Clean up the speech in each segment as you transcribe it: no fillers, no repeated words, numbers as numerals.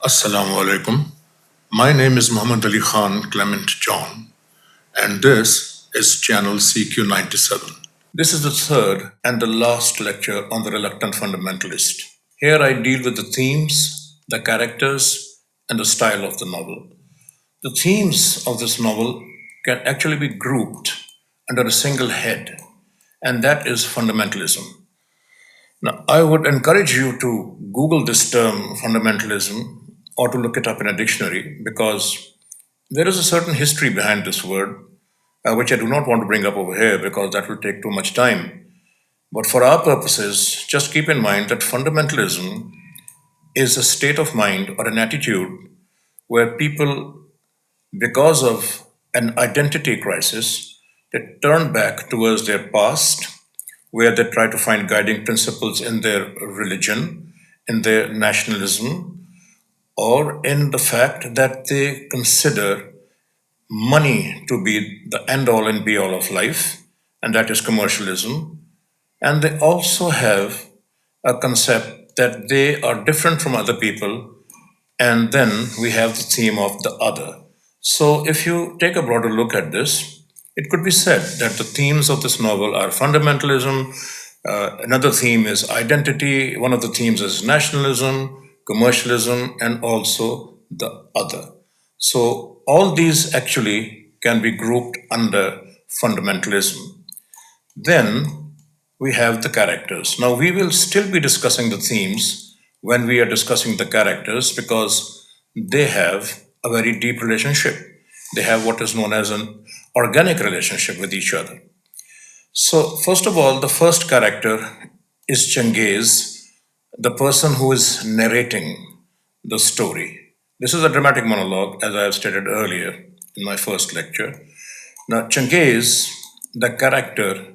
Assalamu alaikum. My name is Muhammad Ali Khan Clement John, and this is channel CQ97. This is the third and the last lecture on the Reluctant Fundamentalist. Here I deal with the themes, the characters, and the style of the novel. The themes of this novel can actually be grouped under a single head, and that is fundamentalism. Now, I would encourage you to Google this term fundamentalism or to look it up in a dictionary because there is a certain history behind this word, which I do not want to bring up over here because that will take too much time. But for our purposes, just keep in mind that fundamentalism is a state of mind or an attitude where people, because of an identity crisis, they turn back towards their past, where they try to find guiding principles in their religion, in their nationalism, or in the fact that they consider money to be the end all and be all of life, and that is commercialism. And they also have a concept that they are different from other people, and then we have the theme of the other. So, if you take a broader look at this, it could be said that the themes of this novel are fundamentalism, another theme is identity, one of the themes is nationalism, commercialism, and also the other. So, all these actually can be grouped under fundamentalism. Then we have the characters. Now, we will still be discussing the themes when we are discussing the characters because they have a very deep relationship. They have what is known as an organic relationship with each other. So, first of all, the first character is Changez, the person who is narrating the story. This is a dramatic monologue, as I have stated earlier in my first lecture. Now, Changez, the character,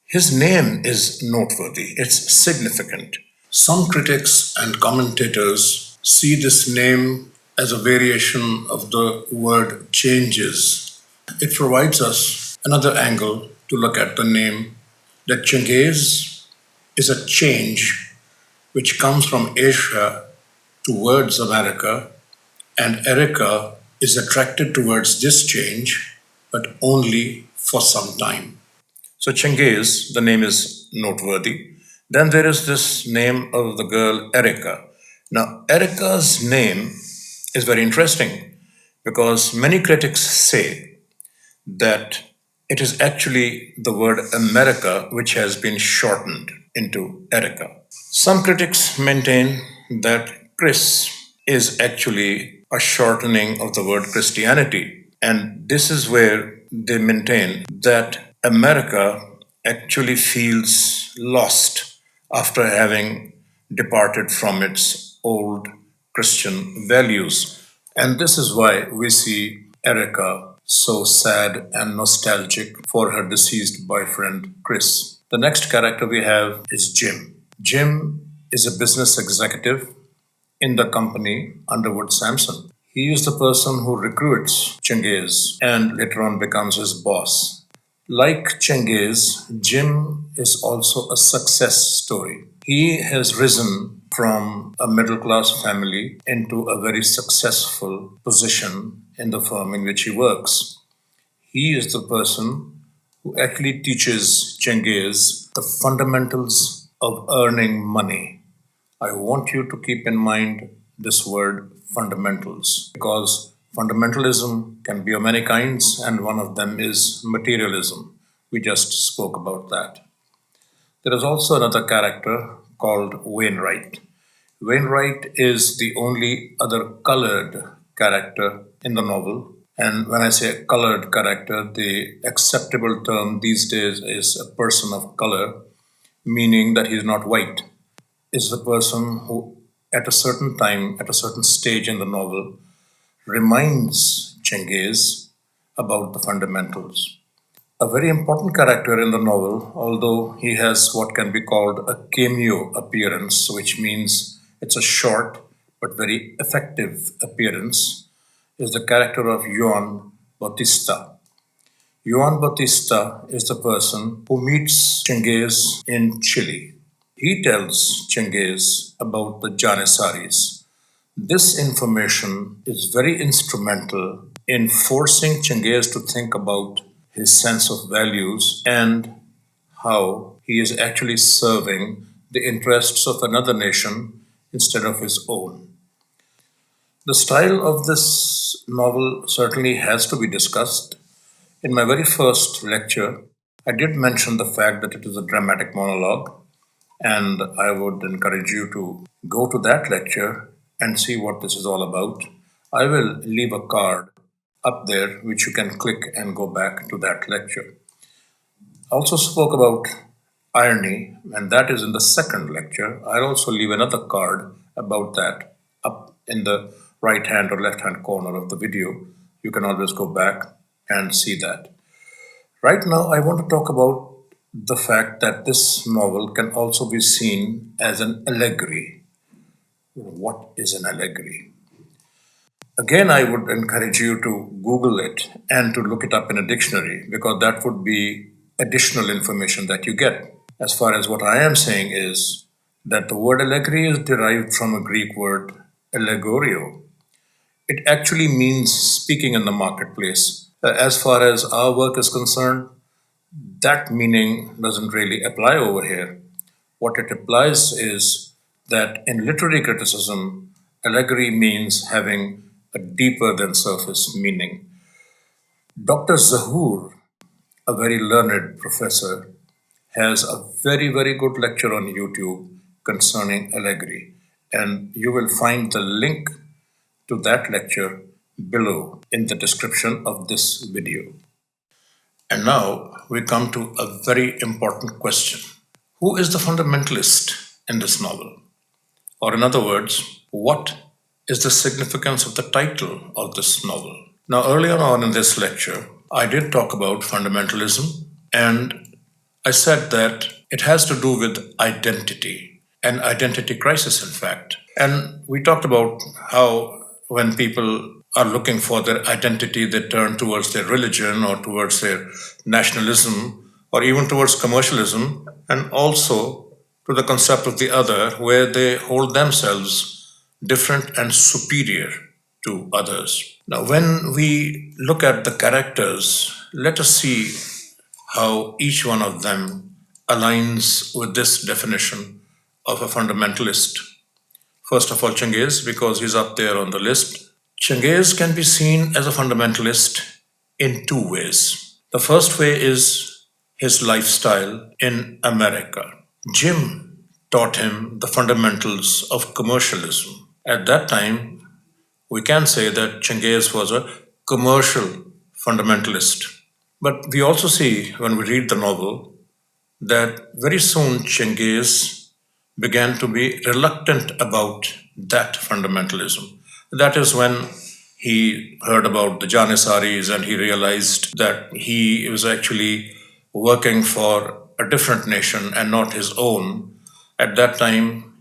his name is noteworthy, it's significant. Some critics and commentators see this name as a variation of the word changes. It provides us another angle to look at the name that Chinggis is a change which comes from Asia towards America, and Erica is attracted towards this change, but only for some time. So Chinggis, the name is noteworthy. Then there is this name of the girl Erica. Now, Erica's name is very interesting because many critics say that it is actually the word America which has been shortened into Erica. Some critics maintain that Chris is actually a shortening of the word Christianity. And this is where they maintain that America actually feels lost after having departed from its old Christian values. And this is why we see Erica so sad and nostalgic for her deceased boyfriend, Chris. The next character we have is Jim. Jim is a business executive in the company Underwood Sampson. He is the person who recruits Chinggis and later on becomes his boss. Like Chinggis, Jim is also a success story. He has risen from a middle class family into a very successful position in the firm in which he works. He is the person who actually teaches Chinggis the fundamentals of earning money. I want you to keep in mind this word fundamentals because fundamentalism can be of many kinds, and one of them is materialism. We just spoke about that. There is also another character called Wainwright. Wainwright is the only other colored character in the novel. And when I say colored character, the acceptable term these days is a person of color, meaning that he's not white. Is the person who, at a certain time, at a certain stage in the novel, reminds Chinggis about the fundamentals. A very important character in the novel, although he has what can be called a cameo appearance, which means it's a short but very effective appearance, is the character of Juan Bautista. Juan Bautista is the person who meets Chinggis in Chile. He tells Chinggis about the Janissaries. This information is very instrumental in forcing Chinggis to think about his sense of values and how he is actually serving the interests of another nation instead of his own. The style of this novel certainly has to be discussed. In my very first lecture, I did mention the fact that it is a dramatic monologue, and I would encourage you to go to that lecture and see what this is all about. I will leave a card up there which you can click and go back to that lecture. I also spoke about irony, and that is in the second lecture. I'll also leave another card about that up in the right hand or left hand corner of the video. You can always go back and see that. Right now, I want to talk about the fact that this novel can also be seen as an allegory. What is an allegory? Again, I would encourage you to Google it and to look it up in a dictionary because that would be additional information that you get. As far as what I am saying is that the word allegory is derived from a Greek word allegorio. It actually means speaking in the marketplace. As far as our work is concerned, that meaning doesn't really apply over here. What it applies is that in literary criticism, allegory means having a deeper than surface meaning. Dr. Zahoor, a very learned professor, has a very, very good lecture on YouTube concerning allegory, and you will find the link to that lecture below in the description of this video. And now we come to a very important question. Who is the fundamentalist in this novel? Or, in other words, what is the significance of the title of this novel? Now, earlier on in this lecture, I did talk about fundamentalism, and I said that it has to do with identity, an identity crisis, in fact. And we talked about how when people are looking for their identity, they turn towards their religion or towards their nationalism or even towards commercialism, and also to the concept of the other, where they hold themselves different and superior to others. Now, when we look at the characters, let us see how each one of them aligns with this definition of a fundamentalist. First of all, Chinggis, because he's up there on the list. Chinggis can be seen as a fundamentalist in two ways. The first way is his lifestyle in America. Jim taught him the fundamentals of commercialism. At that time, we can say that Chinggis was a commercial fundamentalist. But we also see when we read the novel that very soon Chinggis began to be reluctant about that fundamentalism. That is when he heard about the Janissaries and he realized that he was actually working for a different nation and not his own. At that time,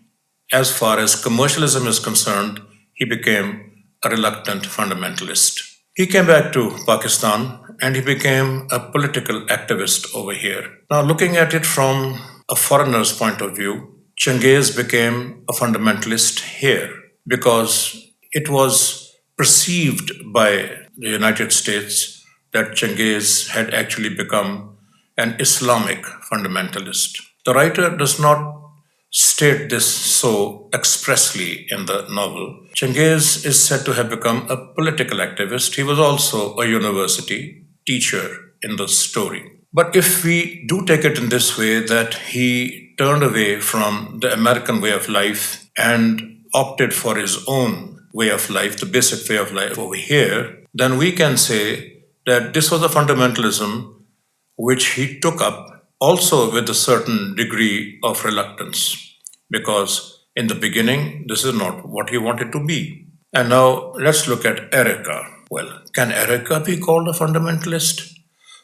as far as commercialism is concerned, he became a reluctant fundamentalist. He came back to Pakistan and he became a political activist over here. Now, looking at it from a foreigner's point of view, Chinggis became a fundamentalist here because it was perceived by the United States that Chinggis had actually become an Islamic fundamentalist. The writer does not state this so expressly in the novel. Chinggis is said to have become a political activist. He was also a university teacher in the story. But if we do take it in this way, that he turned away from the American way of life and opted for his own way of life, the basic way of life over here, then we can say that this was a fundamentalism which he took up also with a certain degree of reluctance, because in the beginning, this is not what he wanted to be. And now let's look at Erica. Well, can Erica be called a fundamentalist?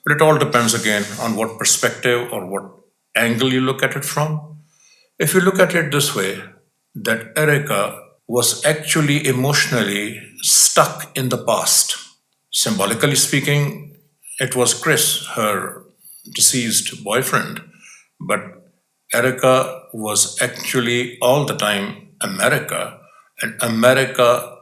But it all depends again on what perspective or what angle you look at it from. If you look at it this way, that Erica was actually emotionally stuck in the past. Symbolically speaking, it was Chris, her deceased boyfriend, but Erica was actually all the time America, and America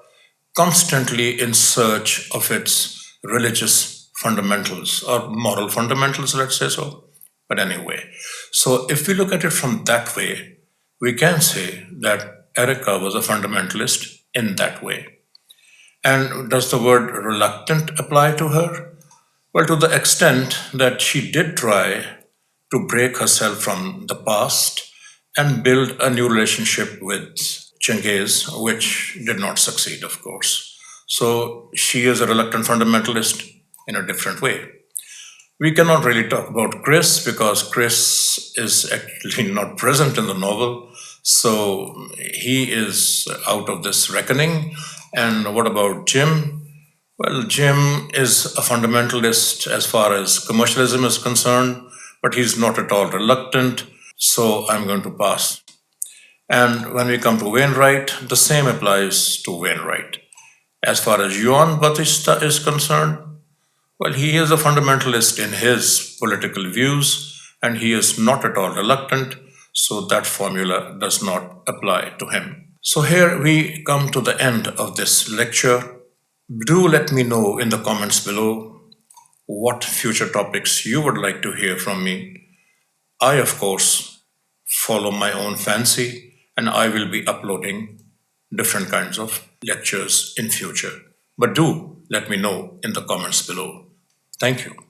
constantly in search of its religious fundamentals or moral fundamentals, let's say so. But anyway, so if we look at it from that way, we can say that Erica was a fundamentalist in that way. And does the word reluctant apply to her? Well, to the extent that she did try to break herself from the past and build a new relationship with Chengiz, which did not succeed, of course. So she is a reluctant fundamentalist in a different way. We cannot really talk about Chris because Chris is actually not present in the novel. So he is out of this reckoning. And what about Jim? Well, Jim is a fundamentalist as far as commercialism is concerned, but he's not at all reluctant. So I'm going to pass. And when we come to Wainwright, the same applies to Wainwright. As far as Juan Batista is concerned, well, he is a fundamentalist in his political views and he is not at all reluctant, so that formula does not apply to him. So here we come to the end of this lecture. Do let me know in the comments below what future topics you would like to hear from me. I, of course, follow my own fancy and I will be uploading different kinds of lectures in future. But do let me know in the comments below. Thank you.